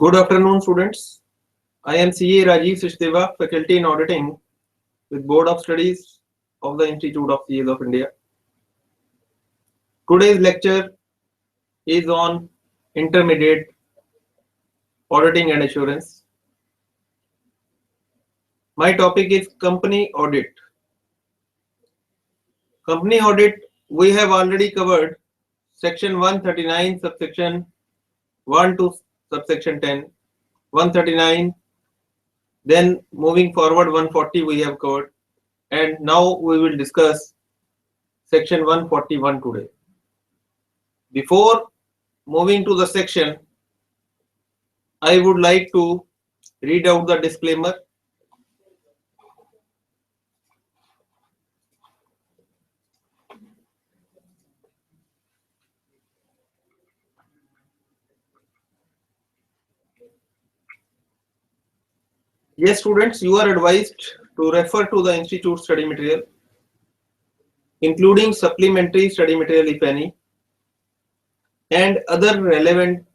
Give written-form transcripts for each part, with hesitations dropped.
Good afternoon, students. I am CA Rajeev Sachdeva, faculty in auditing with Board of Studies of the Institute of CAs of India. Today's lecture is on intermediate auditing and assurance. My topic is company audit. Company audit, we have already covered section 139, subsection 1 to subsection 10, 139. Then moving forward 140 we have covered, and now we will discuss section 141 today. Before moving to the section, I would like to read out the disclaimer. Yes, students, you are advised to refer to the institute study material, including supplementary study material if any, and other relevant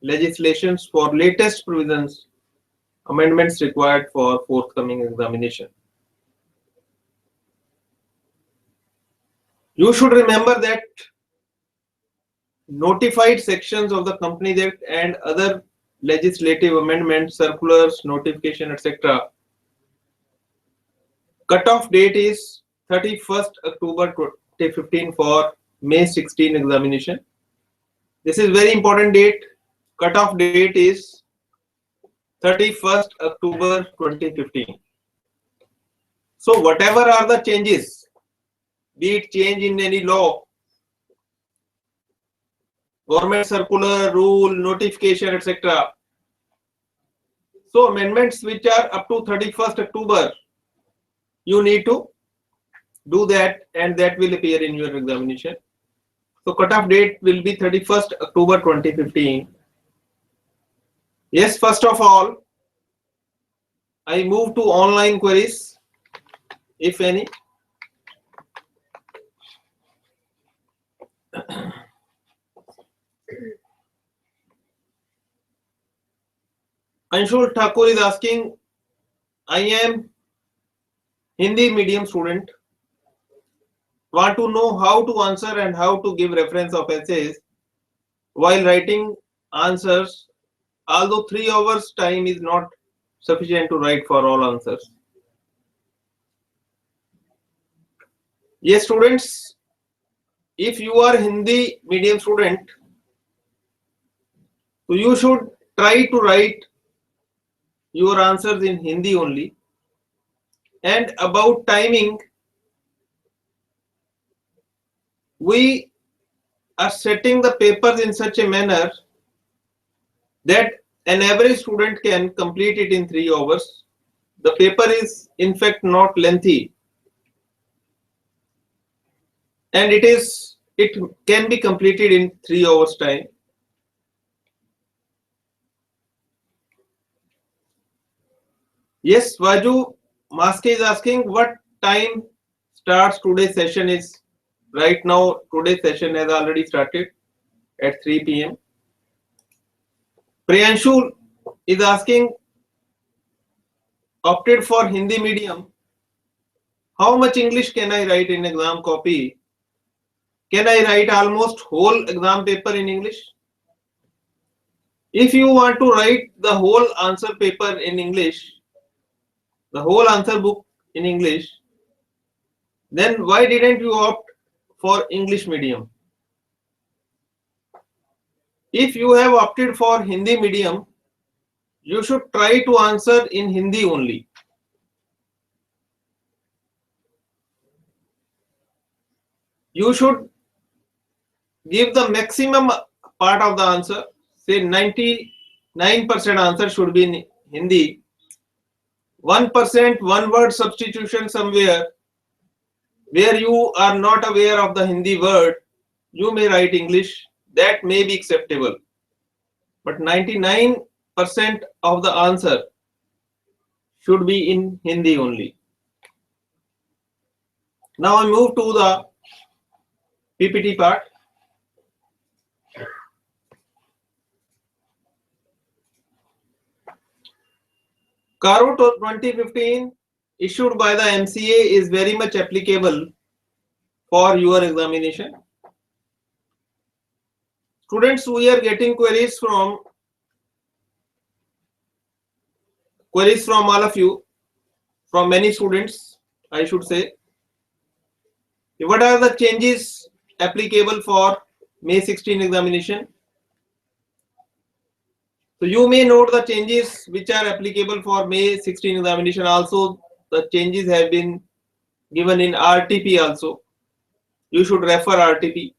legislations for latest provisions, amendments required for forthcoming examination. You should remember that notified sections of the Companies Act and other legislative amendments, circulars, notification, etc. Cutoff date is 31st October 2015 for May 16 examination. This is very important date. Cutoff date is 31st October 2015. So whatever are the changes, be it change in any law, government circular, rule, notification, etc. So amendments which are up to 31st October, you need to do that, and that will appear in your examination. So cutoff date will be 31st October 2015. Yes, first of all, I move to online queries, if any. Anshul Thakur is asking, I am Hindi medium student, want to know how to answer and how to give reference of essays while writing answers, although 3 hours time is not sufficient to write for all answers. Yes, students, if you are Hindi medium student, so you should try to write your answers in Hindi only. And about timing, we are setting the papers in such a manner that an average student can complete it in 3 hours. The paper is in fact not lengthy, and it can be completed in 3 hours time. Yes, Vaju Maske is asking what time starts today's session is. Right now today's session has already started at 3 p.m. Priyanshu is asking, opted for Hindi medium, how much English can I write in exam copy? Can I write almost whole exam paper in English? If you want to write the whole answer paper in English, the whole answer book in English, then why didn't you opt for English medium? If you have opted for Hindi medium, you should try to answer in Hindi only. You should give the maximum part of the answer. Say 99% answer should be in Hindi. 1% one word substitution somewhere where you are not aware of the Hindi word, you may write English. That may be acceptable. But 99% of the answer should be in Hindi only. Now I move to the PPT part. Caro 2015 issued by the MCA is very much applicable for your examination. Students, we are getting queries from all of you, from many students, I should say. What are the changes applicable for May 16 examination? So you may note the changes which are applicable for May 16 examination. Also, the changes have been given in RTP also. You should refer RTP.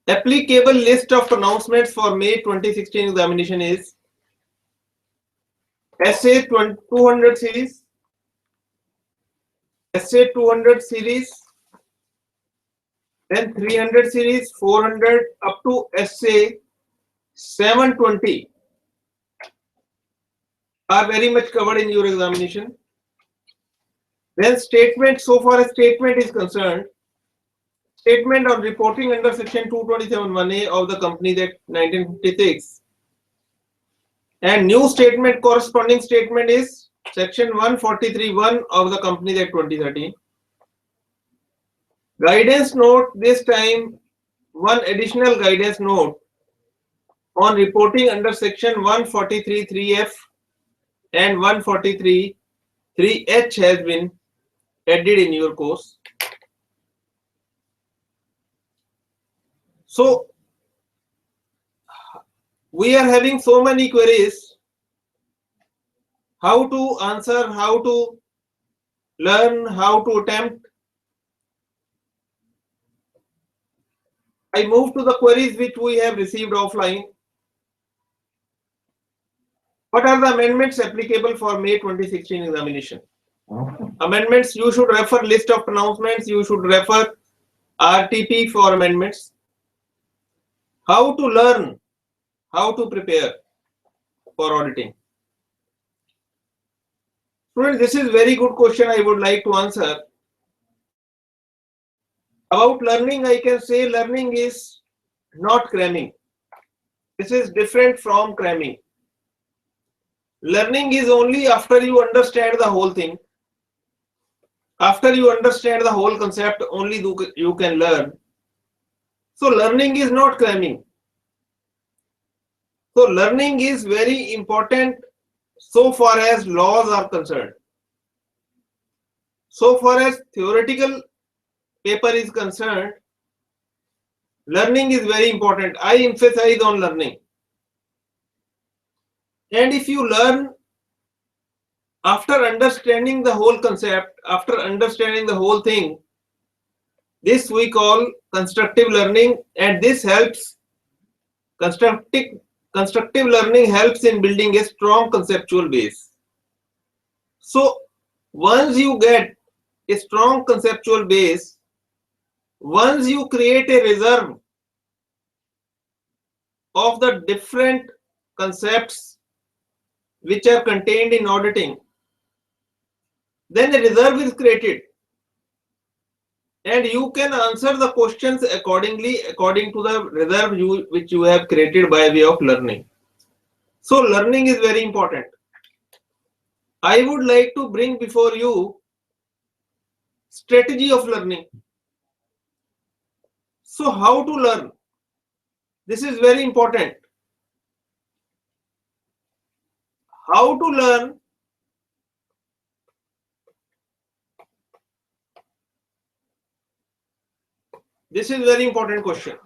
Applicable list of pronouncements for May 2016 examination is Essay 200 series, Essay 200 series, then 300 series, 400 up to Essay 720 are very much covered in your examination. Then statement, so far as statement is concerned, statement on reporting under section 227(1)(a) of the Companies Act 1956, and new statement, corresponding statement is section 143(1) of the Companies Act 2013. Guidance note, this time one additional guidance note on reporting under section 143(3)(f) and 143(3)(h) has been added in your course. So we are having so many queries. How to answer, how to learn, how to attempt. I move to the queries which we have received offline. What are the amendments applicable for May 2016 examination? Amendments, you should refer list of pronouncements, you should refer RTP for amendments. How to learn, how to prepare for auditing. Students, this is very good question I would like to answer. About learning, I can say learning is not cramming. This is different from cramming. Learning is only after you understand the whole thing. After you understand the whole concept, only you can learn. So learning is not cramming. So learning is very important so far as laws are concerned. So far as theoretical paper is concerned, learning is very important. I emphasize on learning. And if you learn after understanding the whole concept, after understanding the whole thing, this we call constructive learning, and this helps. Constructive learning helps in building a strong conceptual base. So once you get a strong conceptual base, once you create a reserve of the different concepts which are contained in auditing, then a reserve is created and you can answer the questions accordingly, according to the reserve which you have created by way of learning. So learning is very important. I would like to bring before you strategy of learning. So how to learn? This is very important. How to learn? This is very important question.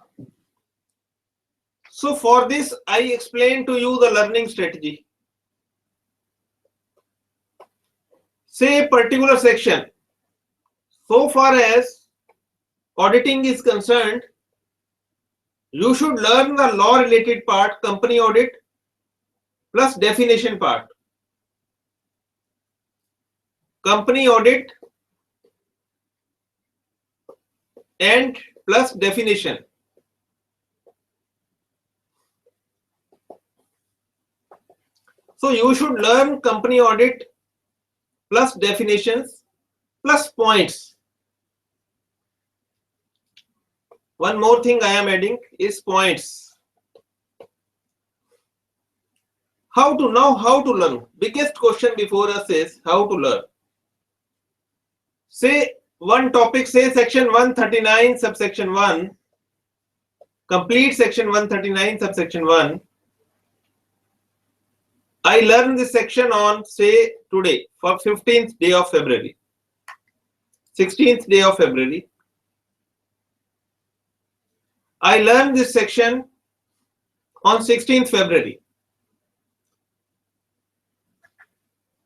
So for this, I explain to you the learning strategy. Say a particular section. So far as auditing is concerned, you should learn the law related part, company audit plus definition part. Company audit and plus definition. So you should learn company audit plus definitions plus points. One more thing I am adding is points. How to learn? Biggest question before us is how to learn. Say one topic, say section 139 subsection 1, complete section 139 subsection 1. I learned this section on, say, today for 15th day of February, 16th day of February. I learned this section on 16th February.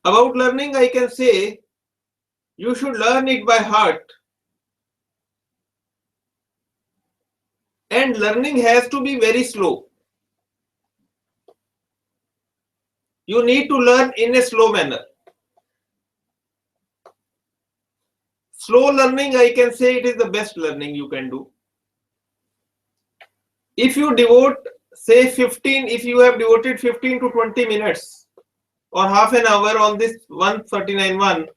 About learning, I can say you should learn it by heart. And learning has to be very slow. You need to learn in a slow manner. Slow learning, I can say it is the best learning you can do. If you devote, say, if you have devoted 15 to 20 minutes or half an hour on this 139.1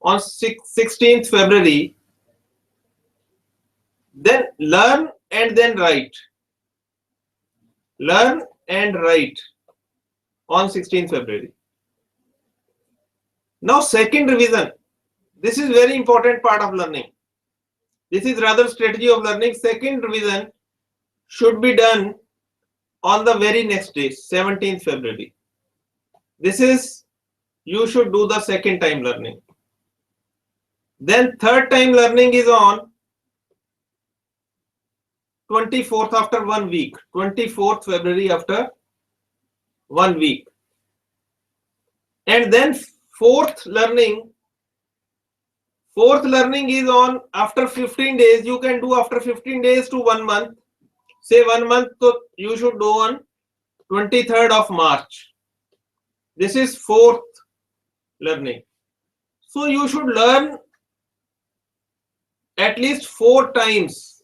on 16th February, then learn and then write. Learn and write on 16th February. Now, second revision. This is very important part of learning. This is rather strategy of learning. Second revision should be done on the very next day, 17th February. This is, you should do the second time learning. Then third time learning is on 24th after 1 week, 24th February after 1 week. And then fourth learning is on after 15 days. You can do after 15 days to 1 month. Say 1 month, so you should do on 23rd of March. This is fourth learning. So you should learn at least 4 times.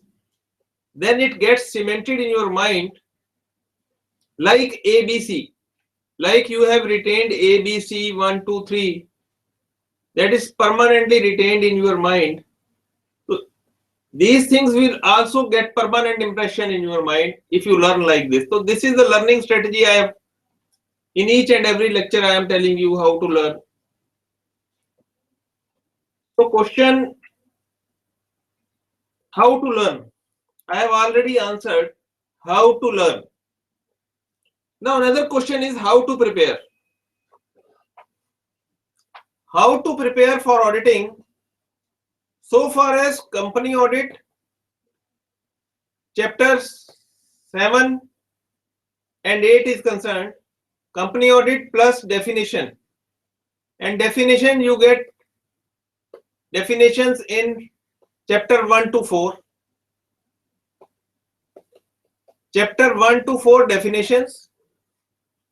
Then it gets cemented in your mind, like ABC. Like you have retained ABC 1, 2, 3. That is permanently retained in your mind. So these things will also get permanent impression in your mind if you learn like this. So this is the learning strategy I have. In each and every lecture I am telling you how to learn. So question, how to learn? I have already answered how to learn. Now another question is how to prepare. How to prepare for auditing. So far as company audit, chapters 7 and 8 is concerned, company audit plus definition. And definition, you get definitions in chapter 1 to 4. Chapter 1 to 4 definitions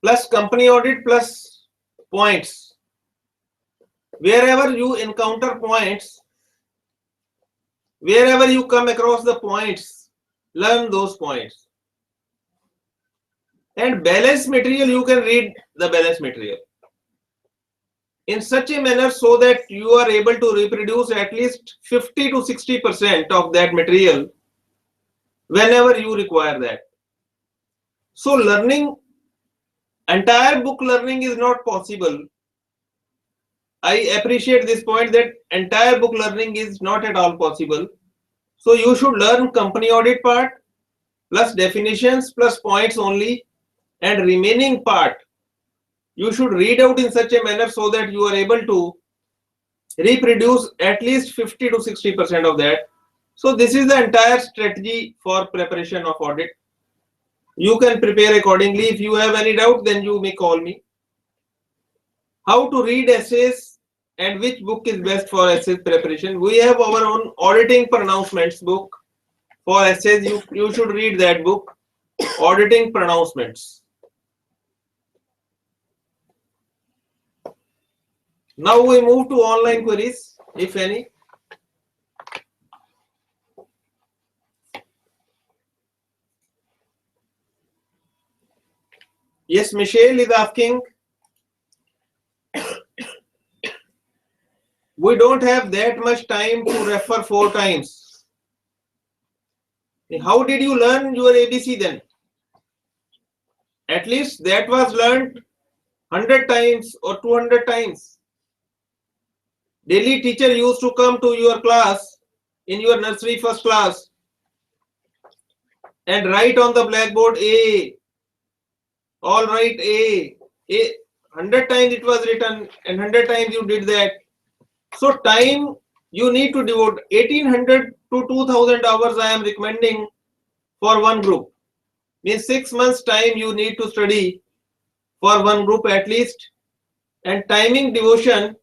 plus company audit plus points. Wherever you encounter points, wherever you come across the points, learn those points. And balance material, you can read the balance material in such a manner so that you are able to reproduce at least 50 to 60% of that material whenever you require that. So learning, entire book learning is not possible. I appreciate this point that entire book learning is not at all possible. So you should learn company audit part plus definitions plus points only, and remaining part you should read out in such a manner so that you are able to reproduce at least 50 to 60% of that. So this is the entire strategy for preparation of audit. You can prepare accordingly. If you have any doubt, then you may call me. How to read essays and which book is best for essays preparation. We have our own Auditing Pronouncements book for essays. You should read that book, Auditing Pronouncements. Now we move to online queries, if any. Yes, Michelle is asking, we don't have that much time to refer 4 times. How did you learn your ABC then? At least that was learned 100 times or 200 times. Daily teacher used to come to your class in your nursery first class and write on the blackboard A. All right, A. 100 times it was written and 100 times you did that. So time you need to devote 1800 to 2000 hours I am recommending for one group. Means 6 months time you need to study for one group at least. And timing devotion,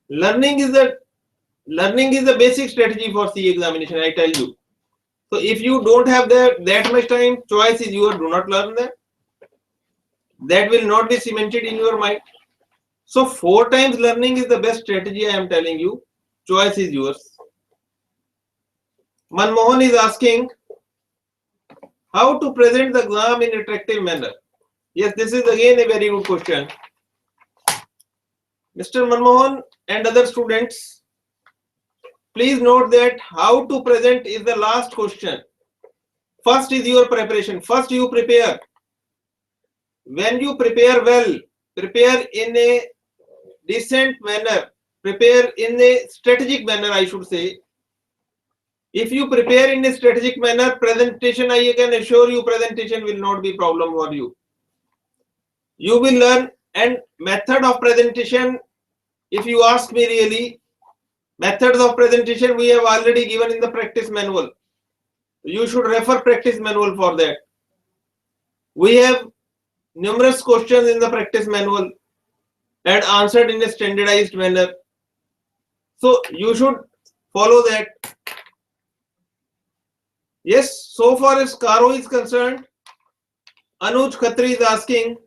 learning is the basic strategy for CA examination, I tell you. So if you don't have that much time, choice is yours, do not learn that. That will not be cemented in your mind. So 4 times learning is the best strategy I am telling you. Choice is yours. Manmohan is asking how to present the exam in attractive manner. Yes, this is again a very good question. Mr. Manmohan and other students, please note that how to present is the last question. First is your preparation. First you prepare. When you prepare well, prepare in a decent manner, prepare in a strategic manner, I should say. If you prepare in a strategic manner, presentation, I can assure you, presentation will not be problem for you. You will learn, and method of presentation, if you ask me really, methods of presentation we have already given in the practice manual. You should refer practice manual for that. We have numerous questions in the practice manual and answered in a standardized manner. So you should follow that. Yes, so far as Karo is concerned, Anuj Khatri is asking,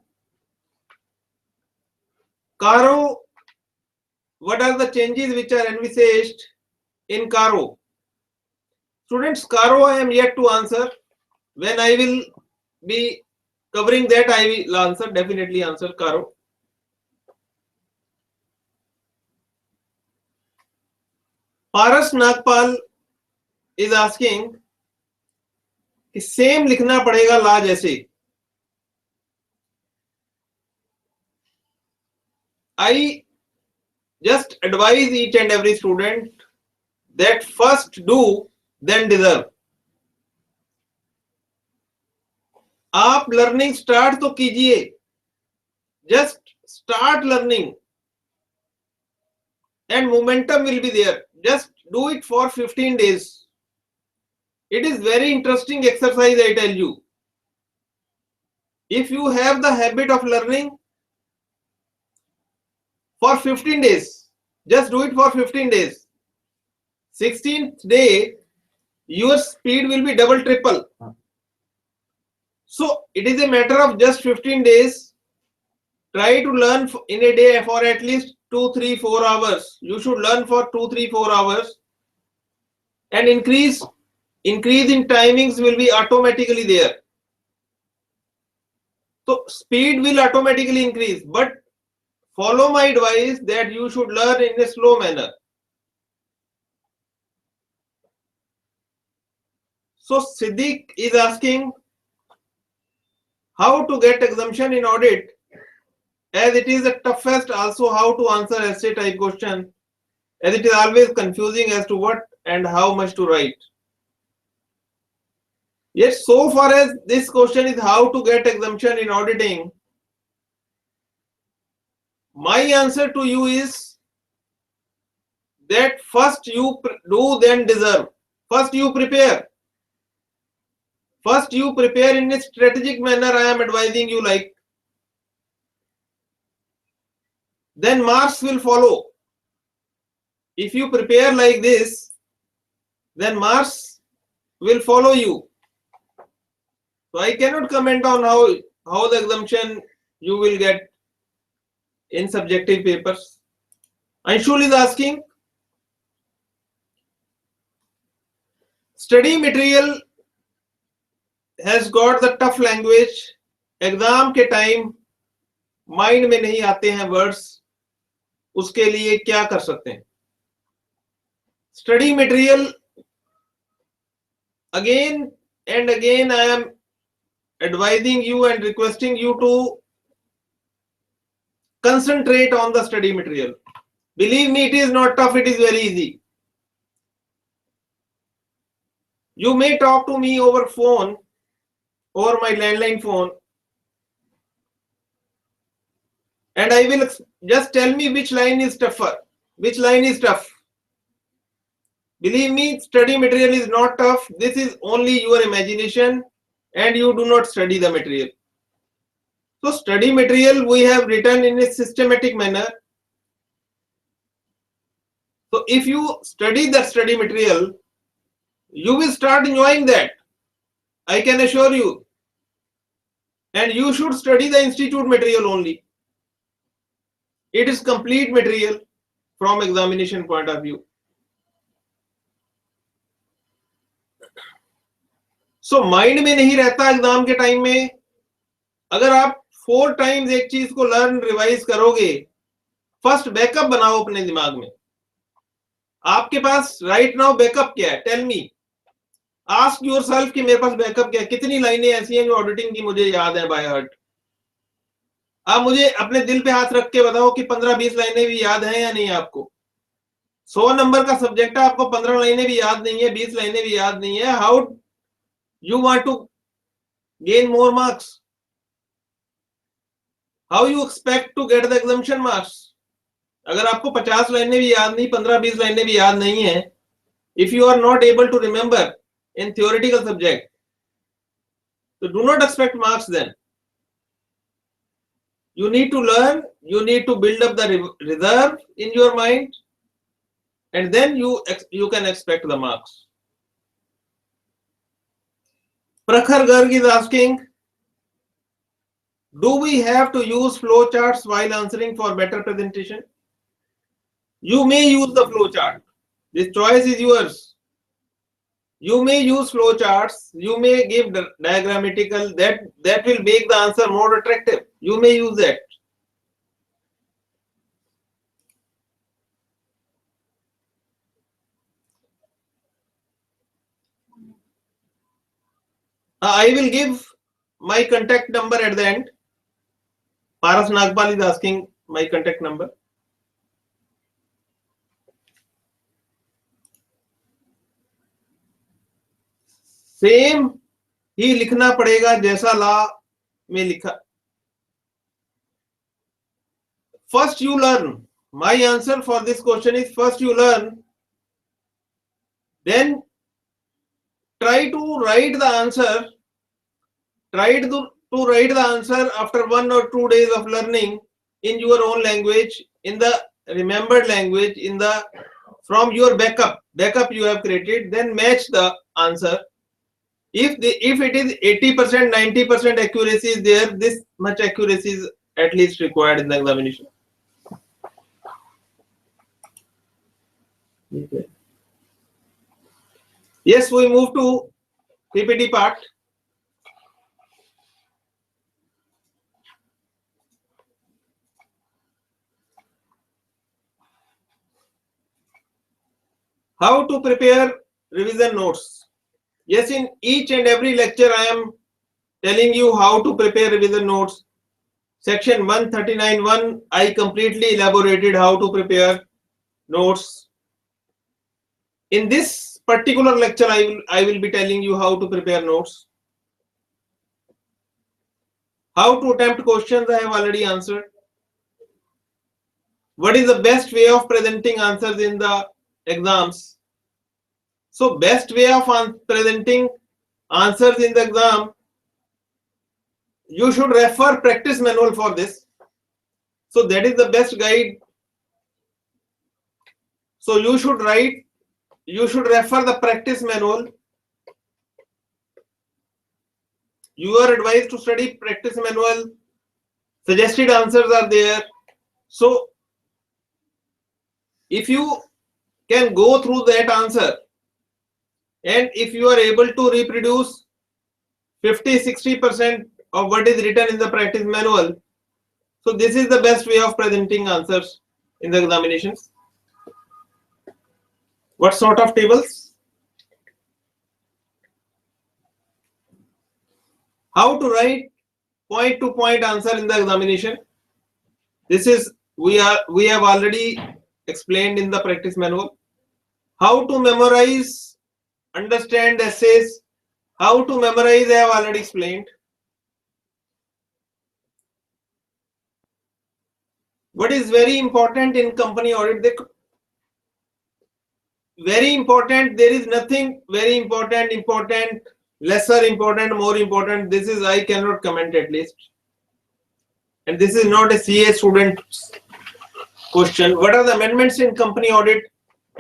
Karo, what are the changes which are envisaged in Karo? Students, Karo I am yet to answer. When I will be covering that, I will answer, definitely answer Karo. Paras Nagpal is asking, कि same लिखना पड़ेगा ला जैसे. I just advise each and every student that first do, then deserve. आप learning start तो कीजिए, just start learning and momentum will be there. Just do it for 15 days. It is very interesting exercise, I tell you. If you have the habit of learning for 15 days, just do it for 15 days. 16th day, your speed will be double, triple. So it is a matter of just 15 days. Try to learn in a day for at least 2, 3, 4 hours. You should learn for 2, 3, 4 hours. And increase in timings will be automatically there. So speed will automatically increase. But follow my advice that you should learn in a slow manner. So Siddiq is asking how to get exemption in audit, as it is the toughest. Also how to answer essay type question, as it is always confusing as to what and how much to write. Yes, so far as this question is how to get exemption in auditing, my answer to you is that first you do, then deserve. First you prepare. First you prepare in a strategic manner, I am advising you like. Then marks will follow. If you prepare like this, then marks will follow you. So I cannot comment on how the exemption you will get in subjective papers. Anshul is asking, study material has got the tough language. Exam के time mind में नहीं आते हैं words, उसके लिए क्या कर सकते हैं? Study material, again and again I am advising you and requesting you to concentrate on the study material. Believe me, it is not tough, it is very easy. You may talk to me over phone, over my landline phone, and I will just tell me which line is tougher, which line is tough. Believe me, study material is not tough. This is only your imagination and you do not study the material. So study material we have written in a systematic manner. So if you study that study material, you will start enjoying that. I can assure you. And you should study the institute material only. It is complete material from examination point of view. So mind में नहीं रहता exam के time में. अगर आप 4 times एक चीज को लर्न रिवाइज करोगे, फर्स्ट बैकअप बनाओ अपने दिमाग में. आपके पास राइट नाउ बैकअप क्या है? Tell me. आस्क योरसेल्फ कि मेरे पास बैकअप क्या है. कितनी लाइनें ऐसी हैं जो ऑडिटिंग की मुझे याद है बाय हार्ट. आप मुझे अपने दिल पे हाथ रख के बताओ कि 15-20 लाइनें भी याद हैं या नहीं आपको. 100 नंबर का सब्जेक्ट है, आपको 15 लाइनें भी याद नहीं है, 20 लाइनें भी याद नहीं है. How you want to gain more marks? How you expect to get the exemption marks? अगर आपको 50 लाइनें भी याद नहीं, 15-20 लाइनें भी याद नहीं है, if you are not able to remember in theoretical subject, so do not expect marks then. You need to learn, you need to build up the reserve in your mind, and then you can expect the marks. Prakhar Garg is asking, do we have to use flowcharts while answering for better presentation? You may use the flowchart. This choice is yours. You may use flowcharts. You may give diagrammatical. That will make the answer more attractive. You may use that. I will give my contact number at the end. Paras Nagpal is asking my contact number. Same ही लिखना पड़ेगा जैसा law में लिखा. First you learn. My answer for this question is first you learn, then try to write the answer. Try to write the answer after 1 or 2 days of learning in your own language, in the remembered language, from your backup you have created. Then match the answer. If it is 80%, 90% accuracy is there, this much accuracy is at least required in the examination. Okay. Yes, we move to PPT part. How to prepare revision notes. Yes, in each and every lecture I am telling you how to prepare revision notes. Section 139.1 I completely elaborated how to prepare notes. In this particular lecture I will be telling you how to prepare notes. How to attempt questions I have already answered. What is the best way of presenting answers in the exams? So best way of presenting answers in the exam, you should refer practice manual for this. So that is the best guide. So you should refer the practice manual. You are advised to study practice manual. Suggested answers are there. So if you can go through that answer, and if you are able to reproduce 50-60% of what is written in the practice manual, so this is the best way of presenting answers in the examinations. What sort of tables? How to write point-to-point answer in the examination? This is we have already explained in the practice manual. How to memorize, understand essays, how to memorize I have already explained. What is very important in company audit? Very important, there is nothing very important, lesser important, more important. This is I cannot comment at least. And this is not a CA student question. What are the amendments in company audit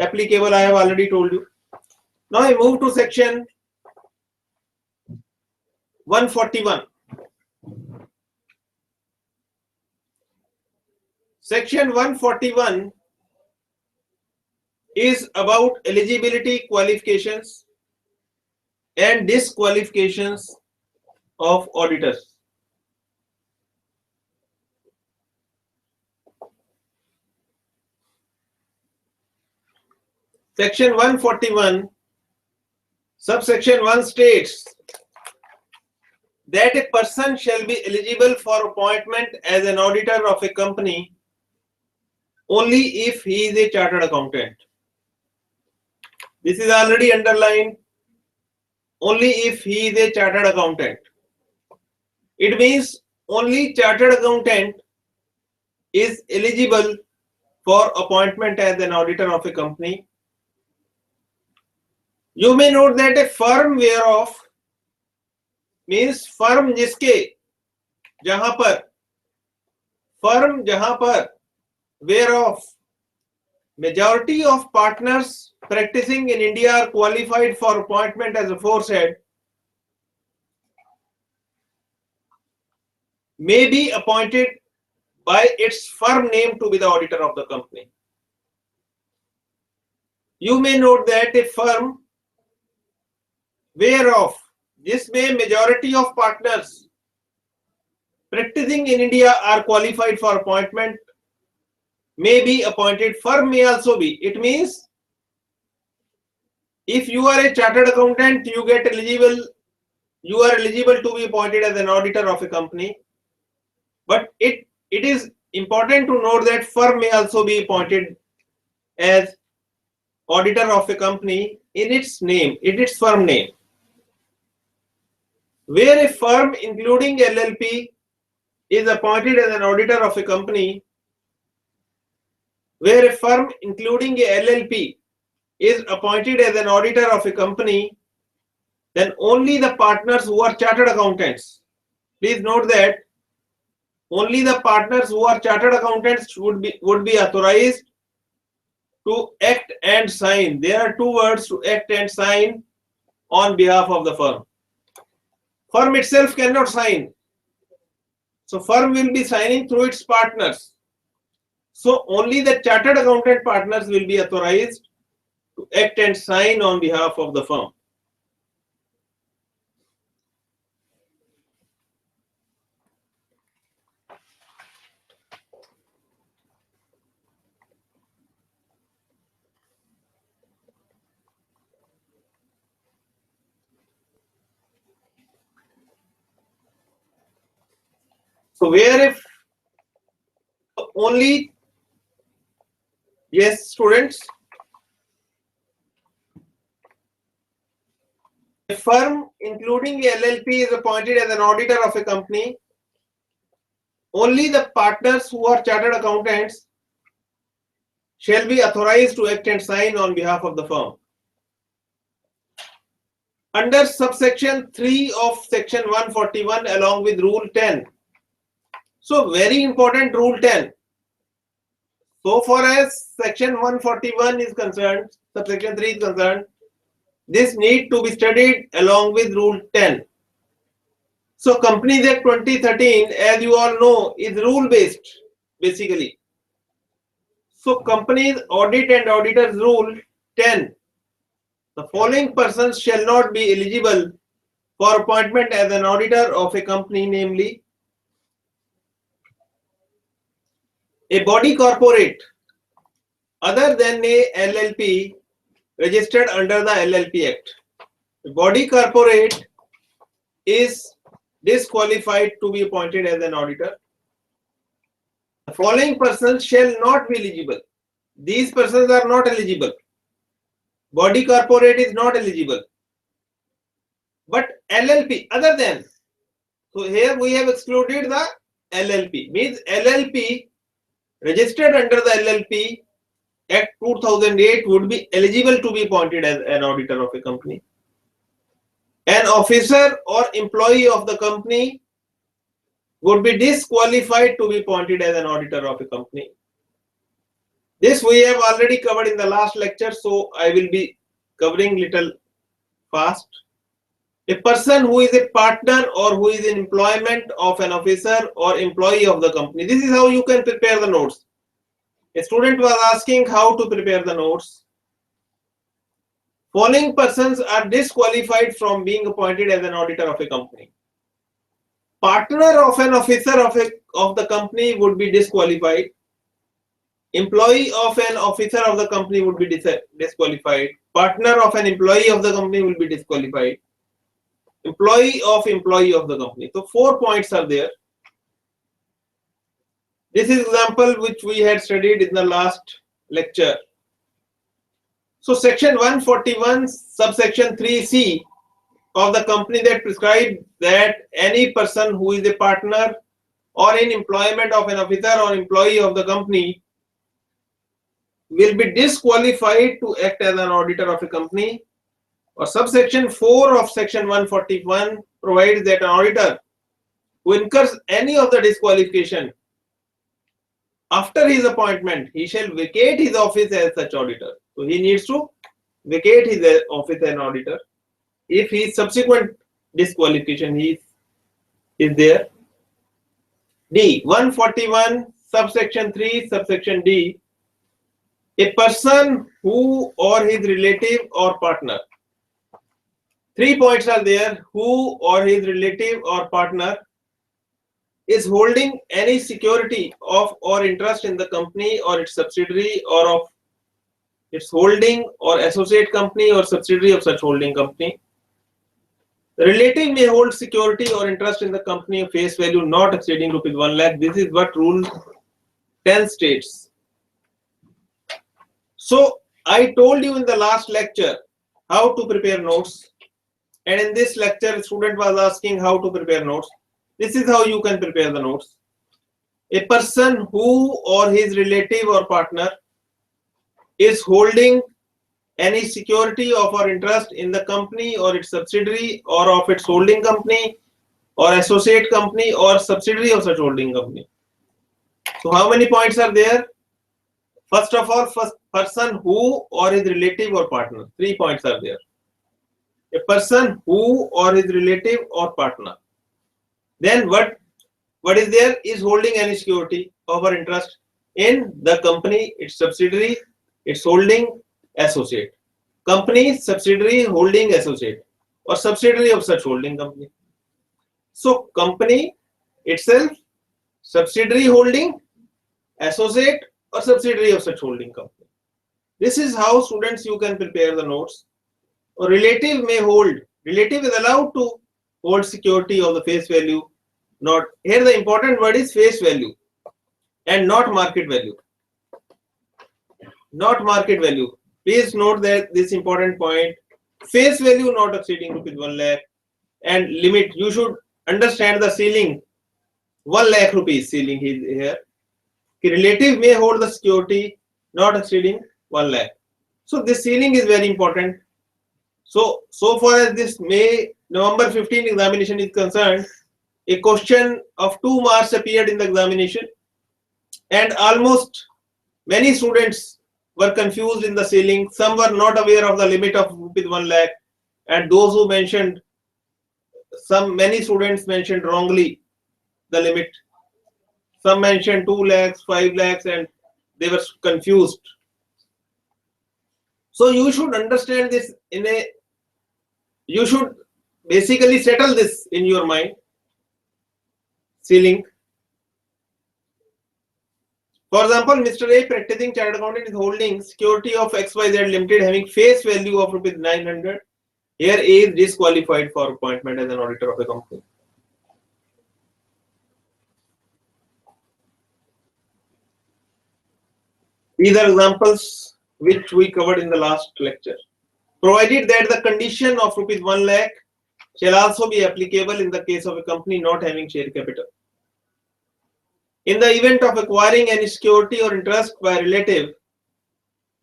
applicable? I have already told you. Now I move to section 141. Section 141 is about eligibility, qualifications and disqualifications of auditors. Section 141, subsection 1 states that a person shall be eligible for appointment as an auditor of a company only if he is a chartered accountant. This is already underlined. Only if he is a chartered accountant. It means only chartered accountant is eligible for appointment as an auditor of a company. You may note that a firm whereof means firm जिसके जहां पर firm जहां पर whereof majority of partners practicing in India are qualified for appointment as aforesaid may be appointed by its firm name to be the auditor of the company. You may note that a firm whereof जिसमें majority of partners practicing in India are qualified for appointment may be appointed. Firm may also be. It means if you are a chartered accountant, you are eligible to be appointed as an auditor of a company. But it is important to note that firm may also be appointed as auditor of a company in its name, in its firm name. Where a firm including LLP is appointed as an auditor of a company, where a firm including a LLP is appointed as an auditor of a company, then only the partners who are chartered accountants. Please note that only the partners who are chartered accountants would be authorized to act and sign. There are two words, to act and sign, on behalf of the firm. Firm itself cannot sign. So firm will be signing through its partners. So only the chartered accountant partners will be authorized to act and sign on behalf of the firm. So where if only, yes students, a firm including a LLP is appointed as an auditor of a company, only the partners who are chartered accountants shall be authorized to act and sign on behalf of the firm. Under subsection 3 of section 141 along with rule 10. So very important rule 10. So far as section 141 is concerned, subsection 3 is concerned, this need to be studied along with rule 10. So Companies Act 2013, as you all know, is rule based basically. So Companies Audit and Auditors Rule 10. The following persons shall not be eligible for appointment as an auditor of a company, namely a body corporate other than a LLP registered under the LLP Act. A body corporate is disqualified to be appointed as an auditor. The following persons shall not be eligible. These persons are not eligible. Body corporate is not eligible. But LLP, other than. So here we have excluded the LLP. Means LLP registered under the LLP Act 2008 would be eligible to be appointed as an auditor of a company. An officer or employee of the company would be disqualified to be appointed as an auditor of a company. This we have already covered in the last lecture, so I will be covering little fast. A person who is a partner or who is in employment of an officer or employee of the company. This is how you can prepare the notes. A student was asking how to prepare the notes. Following persons are disqualified from being appointed as an auditor of a company. Partner of an officer of the company would be disqualified. Employee of an officer of the company would be disqualified. Partner of an employee of the company will be disqualified. Employee of the company. So 4 points are there. This is example which we had studied in the last lecture. So section 141 subsection 3C of the company that prescribes that any person who is a partner or in employment of an officer or employee of the company will be disqualified to act as an auditor of a company. Or subsection 4 of section 141 provides that an auditor who incurs any of the disqualification after his appointment, he shall vacate his office as such auditor. So he needs to vacate his office as an auditor. If his subsequent disqualification is there. D. 141 subsection 3 subsection D. A person who or his relative or partner. 3 points are there. Who or his relative or partner is holding any security of or interest in the company or its subsidiary or of its holding or associate company or subsidiary of such holding company. The relative may hold security or interest in the company of face value not exceeding rupees 1 lakh. This is what Rule 10 states. So I told you in the last lecture how to prepare notes, and in this lecture a student was asking how to prepare notes. This is how you can prepare the notes. A person who or his relative or partner is holding any security of or interest in the company or its subsidiary or of its holding company or associate company or subsidiary of such holding company. So how many points are there? First of all, first person who or his relative or partner. 3 points are there. A person who or his relative or partner. Then what is there? Is holding any security of or interest in the company, its subsidiary, its holding, associate. Company, subsidiary, holding, associate, or subsidiary of such holding company. So company itself, subsidiary holding, associate, or subsidiary of such holding company. This is how students you can prepare the notes. Or relative may hold. Relative is allowed to hold security of the face value. Not here the important word is face value and not market value. Not market value. Please note that this important point. Face value not exceeding rupees 1 lakh and limit. You should understand the ceiling. 1 lakh rupees ceiling is here. Relative may hold the security not exceeding 1 lakh. So this ceiling is very important. So far as this November 15 examination is concerned, a question of 2 marks appeared in the examination, and almost many students were confused in the ceiling. Some were not aware of the limit of rupees 1 lakh, and those who mentioned, many students mentioned wrongly the limit. Some mentioned 2 lakhs, 5 lakhs, and they were confused. So you should understand this you should basically settle this in your mind. Ceiling. For example, Mr. A, practicing chartered accountant, is holding security of XYZ Limited having face value of rupees 900. Here A is disqualified for appointment as an auditor of the company. These are examples which we covered in the last lecture. Provided that the condition of rupees 1 lakh shall also be applicable in the case of a company not having share capital. In the event of acquiring any security or interest by a relative,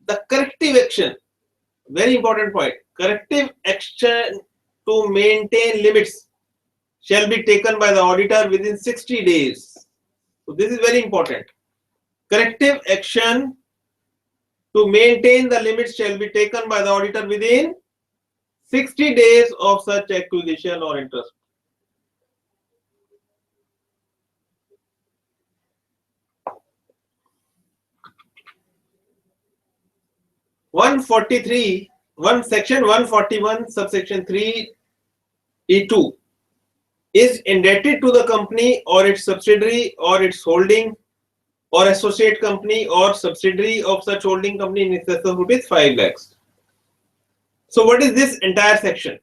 the corrective action, very important point, corrective action to maintain limits shall be taken by the auditor within 60 days. So this is very important. Corrective action to maintain the limits shall be taken by the auditor within 60 days of such acquisition or interest. Section 141, subsection 3(e)(2) is indebted to the company or its subsidiary or its holding or associate company or subsidiary of such holding company in excess of rupees 5 lakhs. So what is this entire section?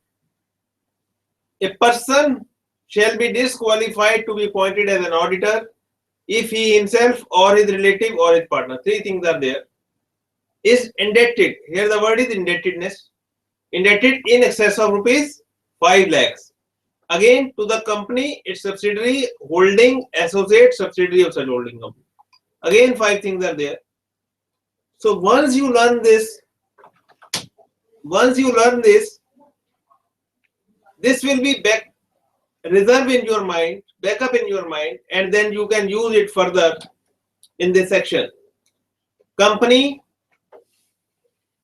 A person shall be disqualified to be appointed as an auditor if he himself or his relative or his partner, three things are there, is indebted, here the word is indebtedness, indebted in excess of rupees 5 lakhs. Again, to the company, its subsidiary, holding, associate, subsidiary of such holding company. Again, 5 things are there. So once you learn this, this will be reserve in your mind, backup in your mind, and then you can use it further in this section. Company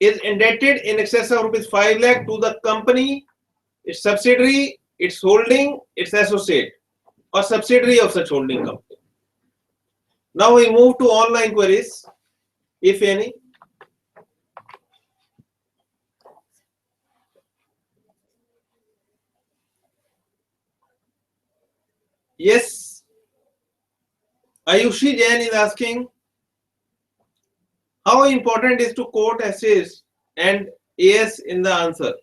is indebted in excess of rupees 5 lakh to the company, its subsidiary, its holding, its associate, or subsidiary of such holding company. Now we move to online queries, if any. Yes, Ayushi Jain is asking, how important is to quote essays and AS in the answer?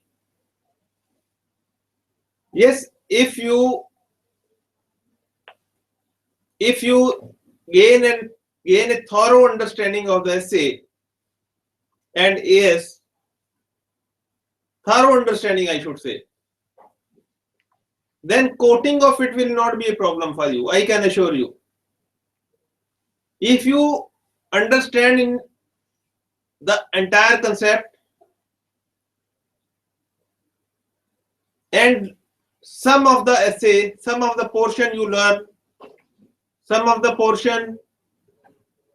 Yes, if you gain a thorough understanding of the essay and AS, thorough understanding I should say, then quoting of it will not be a problem for you, I can assure you. If you understand in the entire concept and some of the essay, some of the portion you learn, some of the portion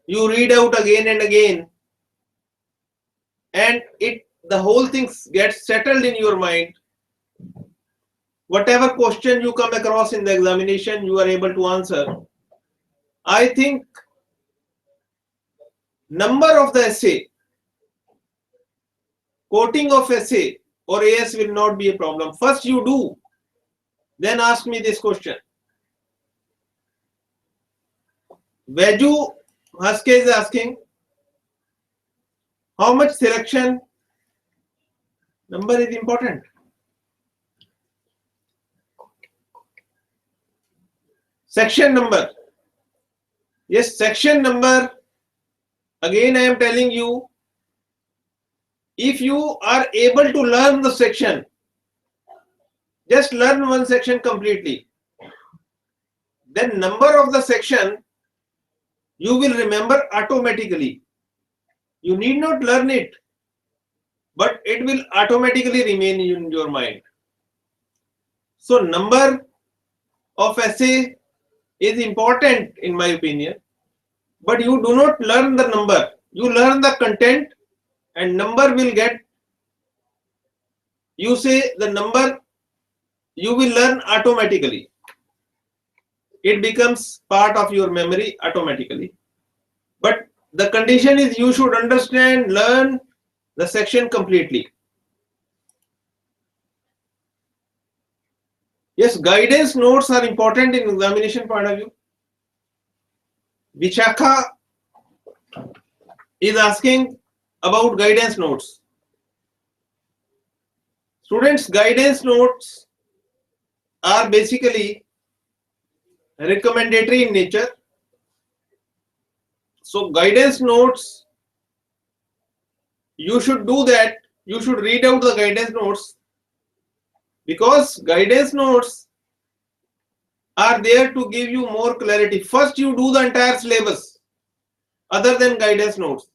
you read out again and again, and the whole thing gets settled in your mind, whatever question you come across in the examination, you are able to answer. I think number of the essay, quoting of essay or AS will not be a problem. First you do, then ask me this question. Vaju Haske is asking, how much selection number is important? Section number. Yes, section number. Again, I am telling you, if you are able to learn the section, just learn one section completely. Then number of the section you will remember automatically. You need not learn it, but it will automatically remain in your mind. So number of essay is important in my opinion, but you do not learn the number. You learn the content and number will get, you say the number you will learn automatically. It becomes part of your memory automatically. But the condition is you should understand, learn the section completely. Yes, guidance notes are important in examination point of view. Vichakha is asking about guidance notes. Students, guidance notes are basically recommendatory in nature. So guidance notes you should do that. You should read out the guidance notes, because guidance notes are there to give you more clarity. First, you do the entire syllabus other than guidance notes,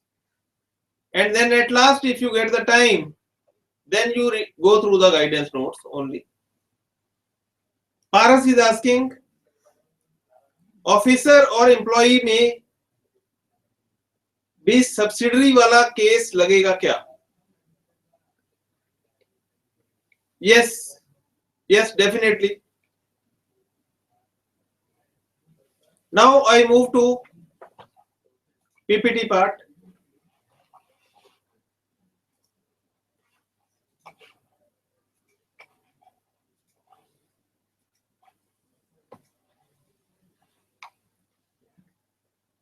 and then at last, if you get the time, then you go through the guidance notes only. Paras is asking, officer or employee में भी subsidiary वाला case लगेगा क्या? Yes, definitely. Now I move to PPT part.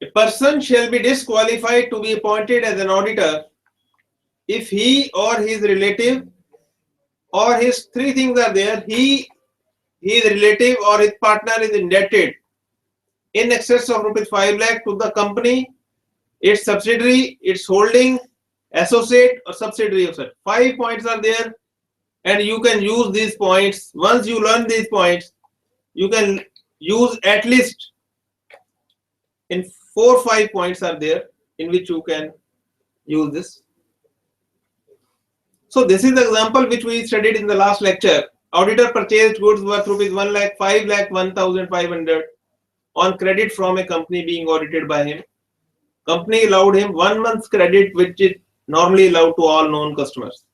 A person shall be disqualified to be appointed as an auditor if he or his relative or his three things are there. He, his relative or his partner is indebted in excess of ₹5 lakh to the company, its subsidiary, its holding, associate or subsidiary of such. 5 points are there, and you can use these points. Once you learn these points, you can use at least in 4 or 5 points are there in which you can use this. So this is the example which we studied in the last lecture. Auditor purchased goods worth ₹1 lakh, 5 lakh 1,500 on credit from a company being audited by him. Company allowed him 1 month's credit, which is normally allowed to all known customers.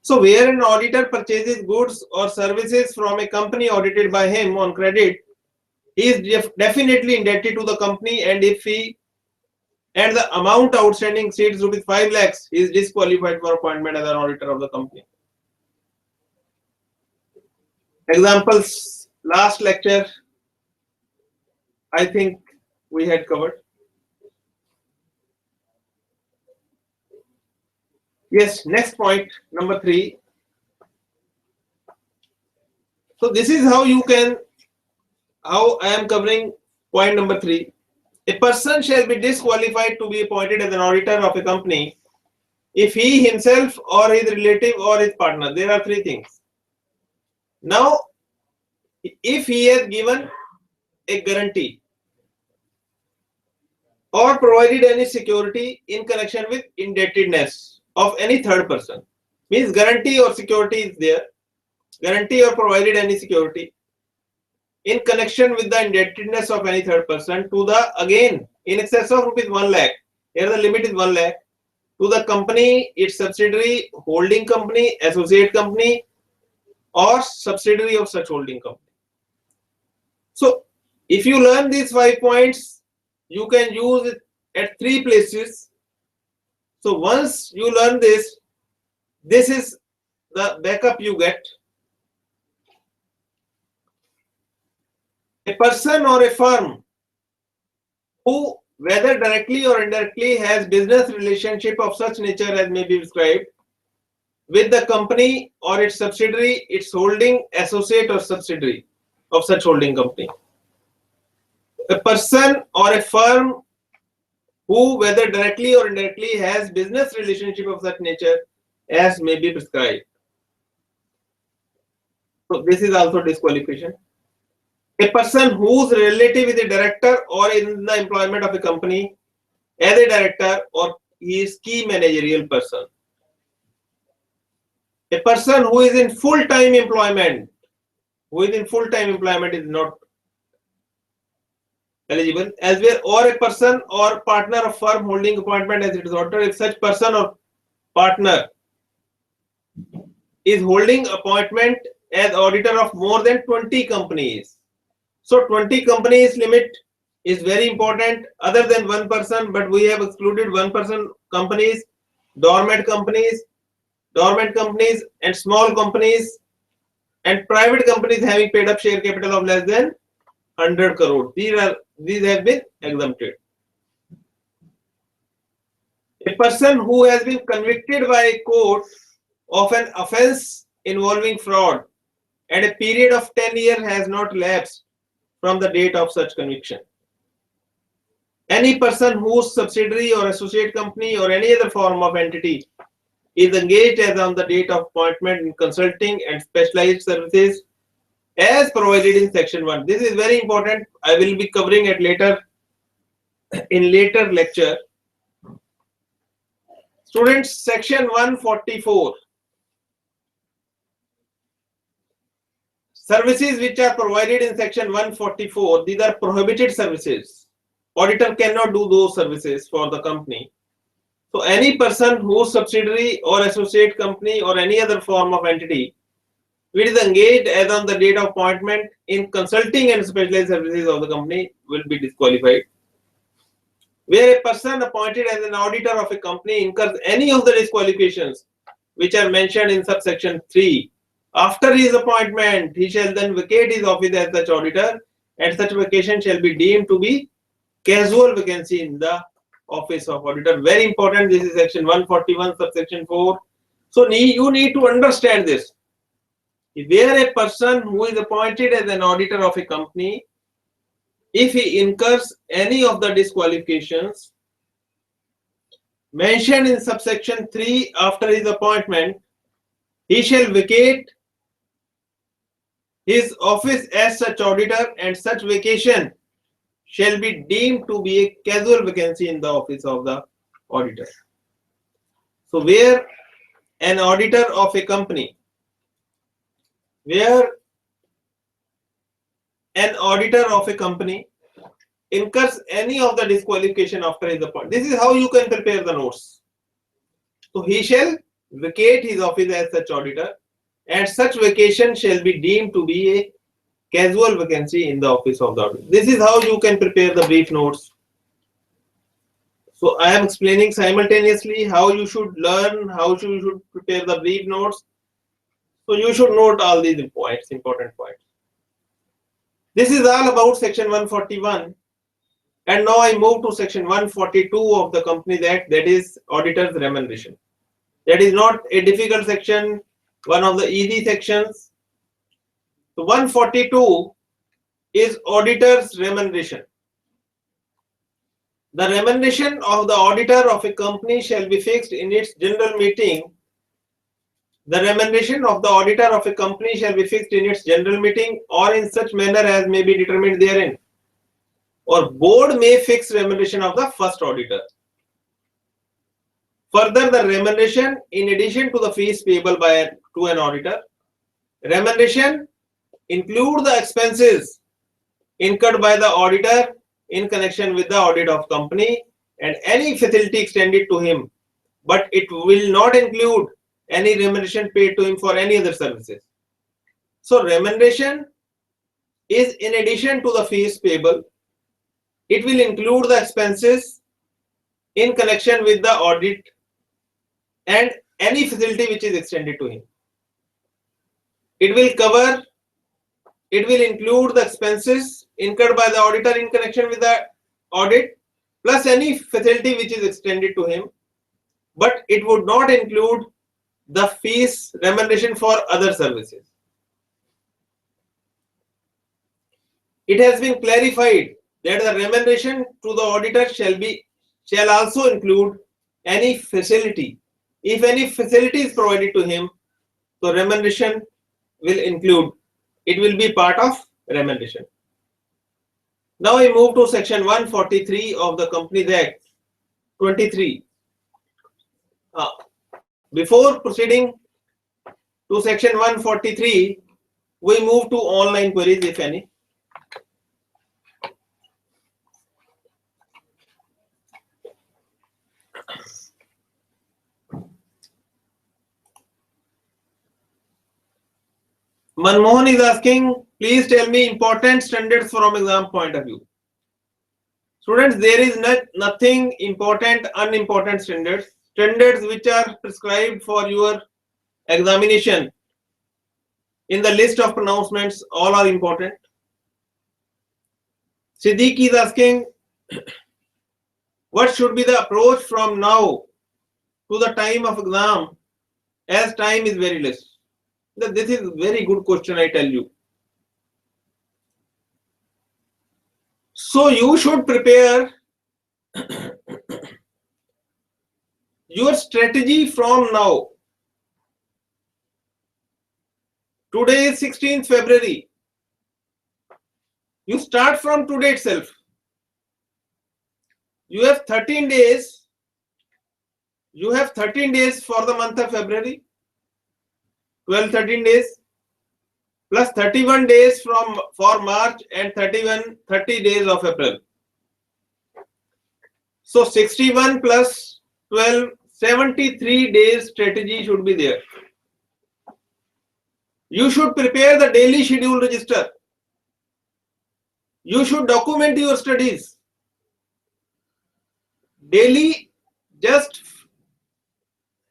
So where an auditor purchases goods or services from a company audited by him on credit, he is definitely indebted to the company, and if he and the amount outstanding exceeds ₹5 lakhs, he is disqualified for appointment as an auditor of the company. Examples, last lecture, I think we had covered. Yes, next point, number 3. So this is how you can, how I am covering point number 3. A person shall be disqualified to be appointed as an auditor of a company if he himself or his relative or his partner. There are 3 things. Now, if he has given a guarantee or provided any security in connection with indebtedness of any third person, means guarantee or security is there, guarantee or provided any security in connection with the indebtedness of any third person to the, again, in excess of ₹1 lakh, here the limit is 1 lakh, to the company, its subsidiary, holding company, associate company, or subsidiary of such holding company. So if you learn these 5 points, you can use it at 3 places. So once you learn this, this is the backup you get. A person or a firm who, whether directly or indirectly, has business relationship of such nature as may be described with the company or its subsidiary, its holding, associate or subsidiary of such holding company. A person or a firm who, whether directly or indirectly, has business relationship of such nature as may be prescribed. So this is also disqualification. A person whose relative is a director or in the employment of a company as a director, or he is key managerial person. A person who is in full-time employment, is not eligible as well, or a person or partner of firm holding appointment as its auditor. If such person or partner is holding appointment as auditor of more than 20 companies. So 20 companies limit is very important, other than 1 person, but we have excluded 1 person companies, dormant companies, and small companies, and private companies having paid up share capital of less than 100 crore. These have been exempted. A person who has been convicted by a court of an offense involving fraud and a period of 10 years has not elapsed from the date of such conviction. any person whose subsidiary or associate company or any other form of entity is engaged as on the date of appointment in consulting and specialized services as provided in section 1. This is very important. I will be covering it later in later lecture. Students, section 144. Services which are provided in section 144, these are prohibited services. Auditor cannot do those services for the company. So any person whose subsidiary or associate company or any other form of entity which is engaged as on the date of appointment in consulting and specialized services of the company will be disqualified. Where a person appointed as an auditor of a company incurs any of the disqualifications which are mentioned in subsection 3, after his appointment, he shall then vacate his office as such auditor, and such vacation shall be deemed to be casual vacancy in the office of auditor. Very important. This is section 141, subsection 4. So you need to understand this. Where a person who is appointed as an auditor of a company, if he incurs any of the disqualifications mentioned in subsection 3 after his appointment, he shall vacate his office as such auditor, and such vacation shall be deemed to be a casual vacancy in the office of the auditor. So where an auditor of a company, incurs any of the disqualification after his appointment. This is how you can prepare the notes. So he shall vacate his office as such auditor, and such vacation shall be deemed to be a casual vacancy in the office of the auditor. This is how you can prepare the brief notes. So I am explaining simultaneously how you should learn, how you should prepare the brief notes. So you should note all these points, important points. This is all about section 141. And now I move to section 142 of the Companies Act, that is auditor's remuneration. That is not a difficult section, one of the easy sections. So 142 is auditor's remuneration. The remuneration of the auditor of a company shall be fixed in its general meeting. The remuneration of the auditor of a company shall be fixed in its general meeting or in such manner as may be determined therein. Or board may fix remuneration of the first auditor. Further, the remuneration in addition to the fees payable to an auditor, remuneration include the expenses incurred by the auditor in connection with the audit of company and any facility extended to him, but it will not include any remuneration paid to him for any other services. So remuneration is in addition to the fees payable. It will include the expenses in connection with the audit and any facility which is extended to him. It will include the expenses incurred by the auditor in connection with the audit plus any facility which is extended to him, but it would not include the fees remuneration for other services. It has been clarified that the remuneration to the auditor shall also include any facility. If any facility is provided to him, so remuneration will include, it will be part of remuneration. Now I move to section 143 of the Companies Act 23. Before proceeding to section 143, we move to online queries, if any. Manmohan is asking, please tell me important standards from exam point of view. Students, there is nothing important, unimportant standards. Standards which are prescribed for your examination in the list of pronouncements, all are important. Siddiq is asking, what should be the approach from now to the time of exam, as time is very less? This is a very good question, I tell you. So you should prepare your strategy from now. Today is 16th February. You start from today itself. You have 13 days. You have 13 days for the month of February. 13 days plus 31 days for March and 30 days of April. So 61 plus 12, 73 days strategy should be there. You should prepare the daily schedule register. You should document your studies. Daily, just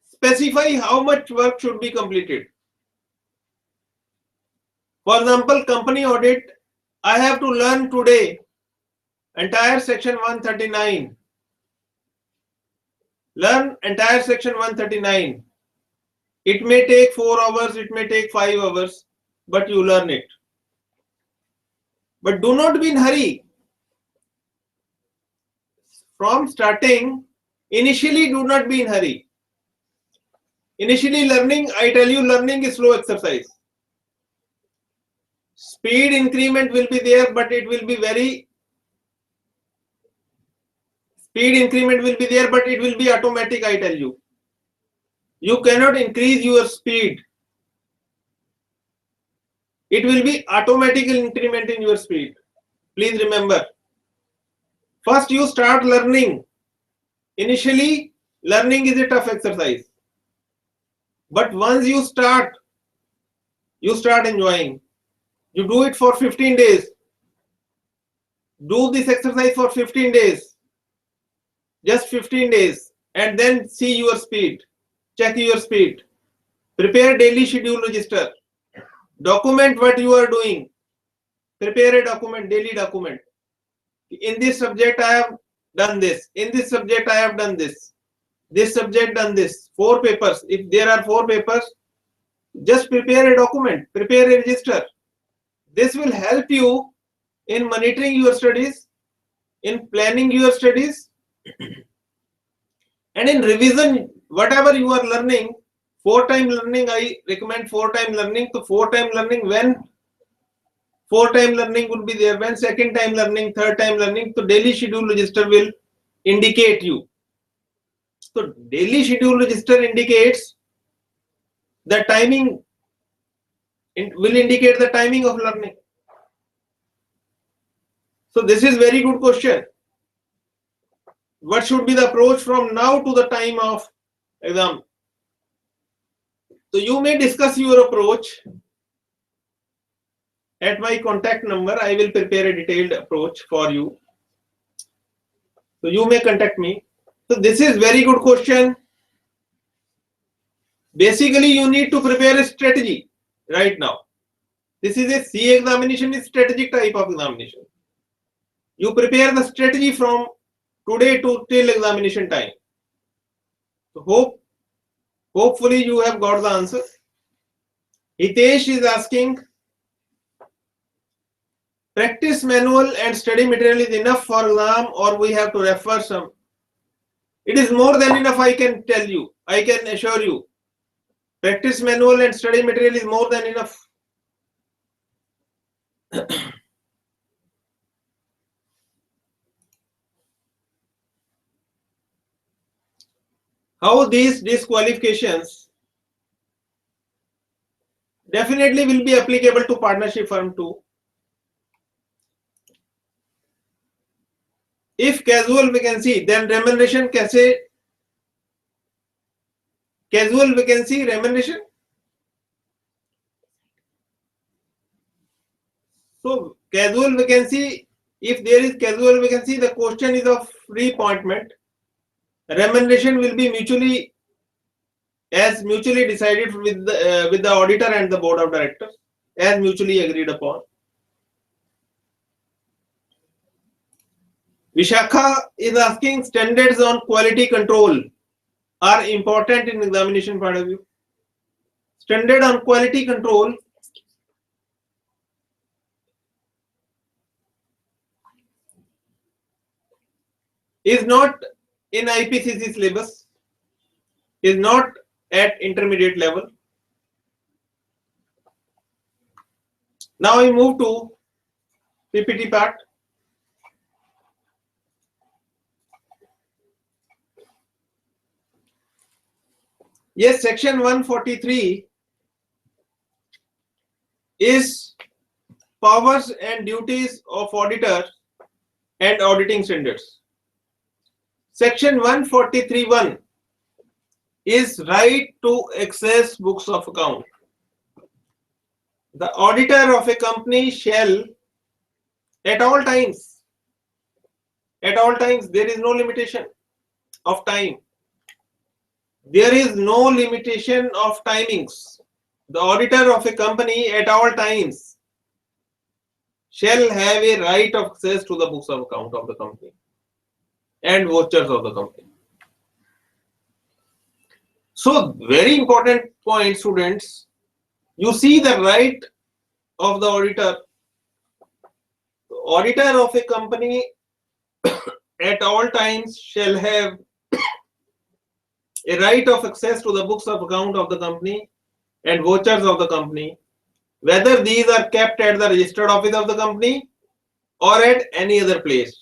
specify how much work should be completed. For example, company audit, I have to learn today entire section 139. Learn entire section 139. It may take 4 hours, it may take 5 hours, but you learn it. But do not be in hurry. From starting, initially do not be in hurry. Initially learning, I tell you, learning is slow exercise. Speed increment will be there, but it will be very automatic, I tell you. You cannot increase your speed. It will be automatic increment in your speed. Please remember. First you start learning. Initially, learning is a tough exercise. But once you start enjoying. You do it for 15 days. Do this exercise for 15 days. Just 15 days. And then see your speed. Check your speed. Prepare daily schedule register. Document what you are doing. Prepare a document, daily document. In this subject I have done this. In this subject I have done this. This subject done this. 4 papers. If there are 4 papers, just prepare a document. Prepare a register. This will help you in monitoring your studies, in planning your studies, and in revision. Whatever you are learning, 4-time learning, I recommend 4-time learning. So 4-time learning, when 4-time learning will be there, when 2nd-time learning, 3rd-time learning, so daily schedule register will indicate you. So daily schedule register indicates the timing, it will indicate the timing of learning. So this is very good question. What should be the approach from now to the time of exam? So you may discuss your approach at my contact number. I will prepare a detailed approach for you. So you may contact me. So this is very good question. Basically, you need to prepare a strategy right now. This is a C examination, is strategic type of examination. You prepare the strategy from today to till examination time. So hopefully you have got the answer. Hitesh is asking, practice manual and study material is enough for exam, or we have to refer some? It is more than enough, I can tell you. I can assure you. Practice manual and study material is more than enough. How these disqualifications definitely will be applicable to partnership firm too. If casual vacancy, then remuneration कैसे? Casual vacancy, remuneration. So casual vacancy, if there is casual vacancy, the question is of reappointment. Remuneration will be mutually decided with the auditor and the board of directors, as mutually agreed upon. Vishakha is asking, standards on quality control are important in examination point of view. Standard on quality control is not in IPCC syllabus. is not at intermediate level. Now we move to PPT part. Yes, section 143 is powers and duties of auditor and auditing standards. Section 143(1) is right to access books of account. The auditor of a company shall at all times, there is no limitation of time. There is no limitation of timings. The auditor of a company at all times shall have a right of access to the books of account of the company and vouchers of the company. So, very important point, students. You see the right of the auditor. The auditor of a company at all times shall have a right of access to the books of account of the company and vouchers of the company, whether these are kept at the registered office of the company or at any other place,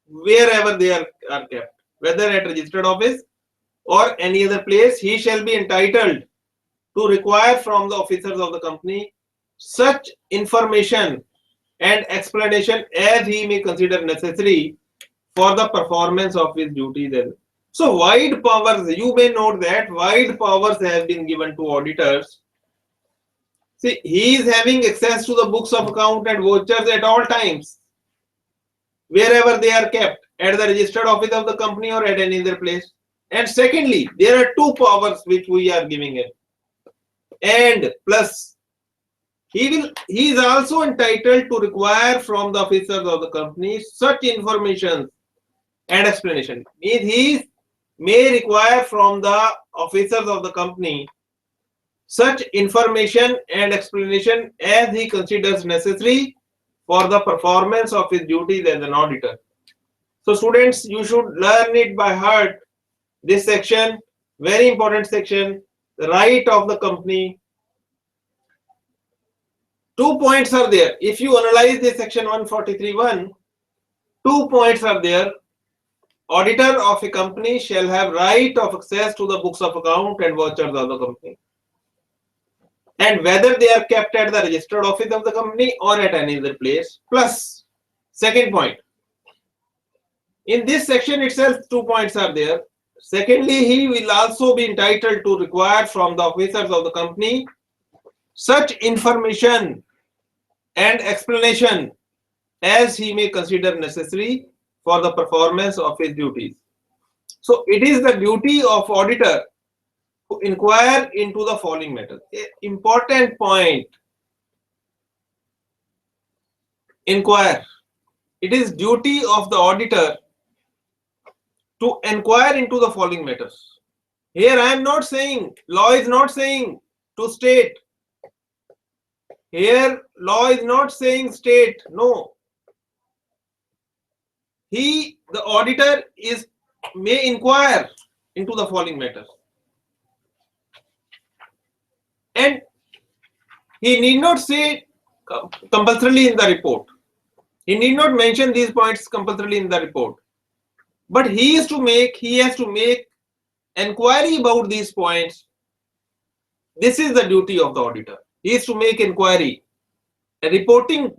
wherever they are kept, whether at registered office or any other place, he shall be entitled to require from the officers of the company such information and explanation as he may consider necessary for the performance of his duties. So wide powers, you may note that wide powers have been given to auditors. See, he is having access to the books of account and vouchers at all times, wherever they are kept, at the registered office of the company or at any other place. And secondly, there are two powers which we are giving him. And plus, he is also entitled to require from the officers of the company such information and explanation. Means he may require from the officers of the company such information and explanation as he considers necessary for the performance of his duties as an auditor. So students, you should learn it by heart. This section, very important section, the right of the company. 2 points are there. If you analyze this section 143(1), 2 points are there. Auditor of a company shall have right of access to the books of account and vouchers of the company, and whether they are kept at the registered office of the company or at any other place. Plus, second point. In this section itself, 2 points are there. Secondly, he will also be entitled to require from the officers of the company such information and explanation as he may consider necessary for the performance of his duties. So it is the duty of auditor to inquire into the following matters. Important point. Inquire. It is duty of the auditor to inquire into the following matters. Here I am not saying, law is not saying to state. Here law is not saying state, no. The auditor may inquire into the following matters. And he need not say compulsorily in the report. He need not mention these points compulsorily in the report. But he has to make inquiry about these points. This is the duty of the auditor. He is to make inquiry. And reporting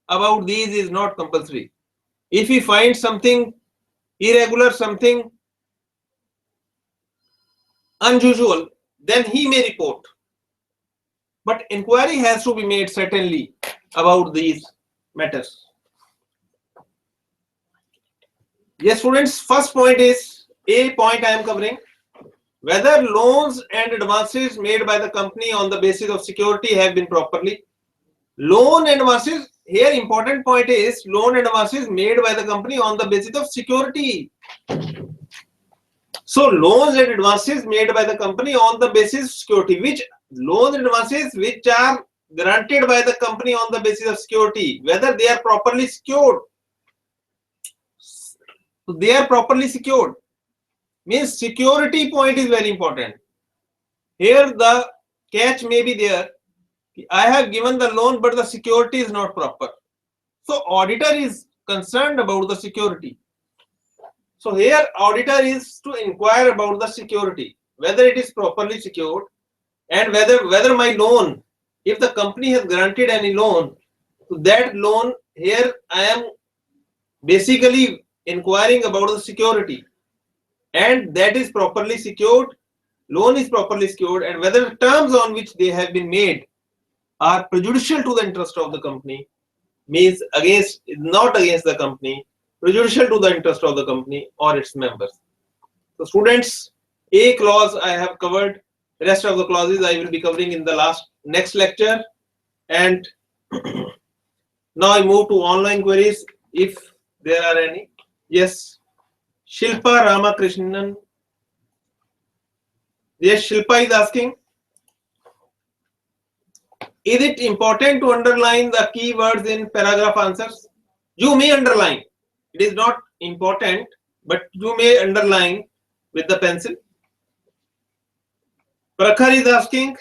about these is not compulsory. If he finds something irregular, something unusual, then he may report. But inquiry has to be made certainly about these matters. Yes, students, first point is, a point I am covering, whether loans and advances made by the company on the basis of security have been properly. Loan and advances, here important point is loan and advances made by the company on the basis of security. So loans and advances made by the company on the basis of security, which loans and advances which are granted by the company on the basis of security, whether they are properly secured. So they are properly secured. Means security point is very important. Here the catch may be there. I have given the loan, but the security is not proper. So auditor is concerned about the security. So here auditor is to inquire about the security, whether it is properly secured, and whether my loan, if the company has granted any loan, so that loan, here I am basically inquiring about the security, and that is properly secured, loan is properly secured, and whether the terms on which they have been made are prejudicial to the interest of the company, means not against the company, prejudicial to the interest of the company or its members. So students, A clause I have covered, rest of the clauses I will be covering in the next lecture. And now I move to online queries if there are any. Yes, Shilpa Ramakrishnan. Yes, Shilpa is asking, is it important to underline the keywords in paragraph answers? You may underline. It is not important, but you may underline with the pencil. Prakhar is asking,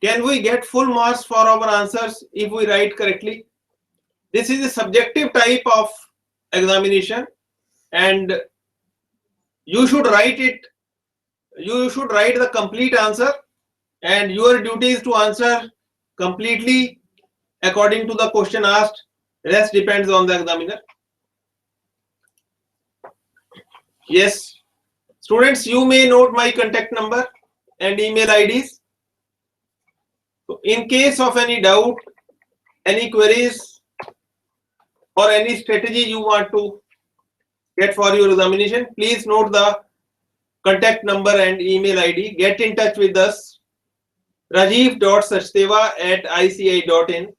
can we get full marks for our answers if we write correctly? This is a subjective type of examination, and you should write it. You should write the complete answer, and your duty is to answer completely according to the question asked. Rest depends on the examiner. Yes, students, you may note my contact number and email IDs. So in case of any doubt, any queries, or any strategy you want to get for your examination, please note the contact number and email ID. Get in touch with us. Rajeev.Sachdeva@ici.in,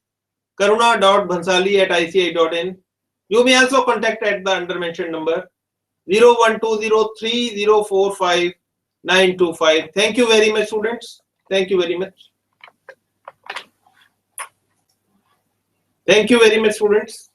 Karuna.Bhansali@ici.in. You may also contact at the under mentioned number 01203045925. Thank you very much, students. Thank you very much. Thank you very much, students.